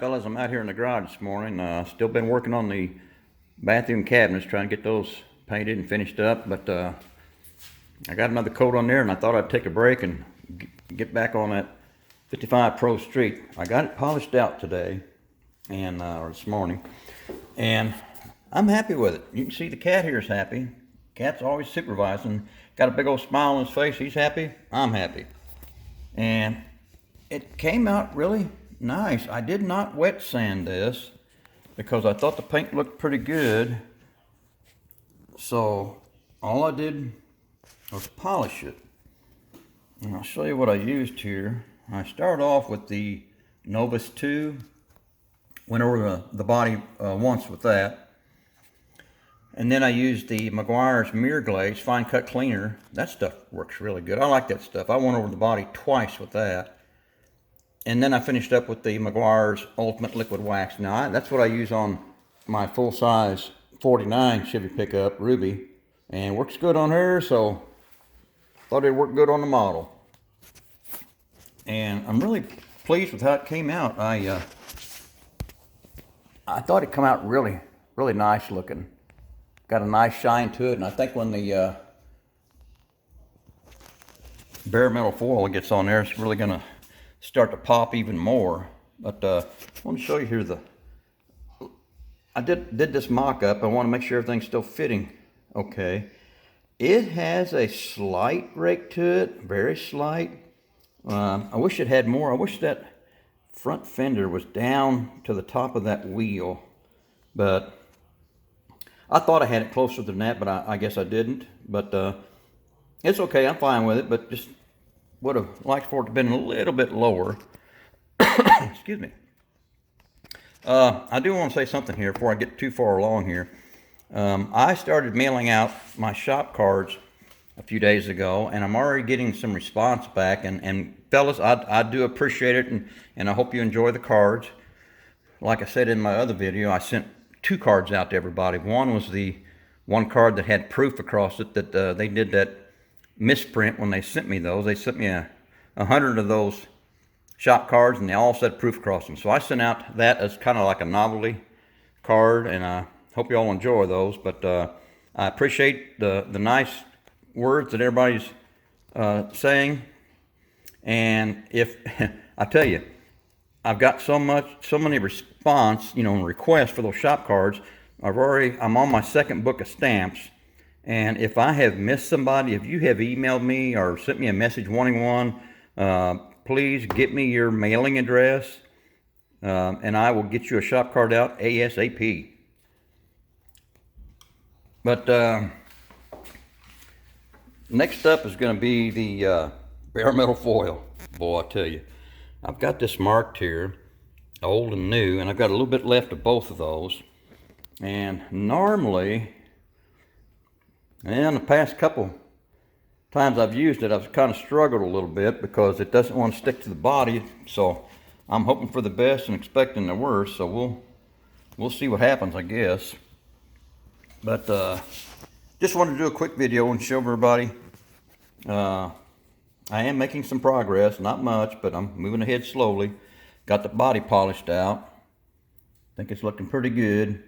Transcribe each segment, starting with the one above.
fellas, I'm out here in the garage this morning. Still been working on the bathroom cabinets, trying to get those painted and finished up, but I got another coat on there and I thought I'd take a break and get back on that 55 Pro Street. I got it polished out today, and or this morning, and I'm happy with it. You can see the cat here is happy. Cat's always supervising. Got a big old smile on his face. He's happy. I'm happy. And it came out really nice. I did not wet sand this because I thought the paint looked pretty good. So all I did was polish it. And I'll show you what I used here. I started off with the Novus 2. Went over the body once with that. And then I used the Meguiar's Mirror Glaze Fine Cut Cleaner. That stuff works really good. I like that stuff. I went over the body twice with that. And then I finished up with the Meguiar's Ultimate Liquid Wax. Now, that's what I use on my full-size 49 Chevy pickup, Ruby. And works good on her, so thought it'd work good on the model. And I'm really pleased with how it came out. I thought it came out really, really nice looking. Got a nice shine to it, and I think when the bare metal foil gets on there, it's really gonna start to pop even more. But I want to show you here I did this mock-up. I want to make sure everything's still fitting okay. It has a slight rake to it, very slight. I wish it had more. I wish that front fender was down to the top of that wheel, but I thought I had it closer than that, but I guess I didn't. But it's okay, I'm fine with it, but just would have liked for it to have been a little bit lower. Excuse me. I do want to say something here before I get too far along here. I started mailing out my shop cards a few days ago, and I'm already getting some response back. And fellas, I do appreciate it, and I hope you enjoy the cards. Like I said in my other video, I sent 2 cards out to everybody. One was the one card that had proof across it that they did that misprint when they sent me those. They sent me 100 of those shop cards, and they all said proof across them. So I sent out that as kind of like a novelty card, and I hope you all enjoy those. But I appreciate the nice words that everybody's saying. And if I tell you, I've got so many response, and requests for those shop cards. I'm on my second book of stamps, and if I have missed somebody, if you have emailed me or sent me a message wanting one, please get me your mailing address, and I will get you a shop card out ASAP. But next up is going to be the bare metal foil. Boy, I tell you, I've got this marked here, old and new, and I've got a little bit left of both of those. And normally, in the past couple times I've used it, I've kind of struggled a little bit because it doesn't want to stick to the body. So I'm hoping for the best and expecting the worst. So we'll see what happens, I guess. But just wanted to do a quick video and show everybody I am making some progress, not much, but I'm moving ahead slowly. Got the body polished out. Think it's looking pretty good.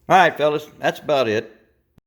All right, fellas, that's about it.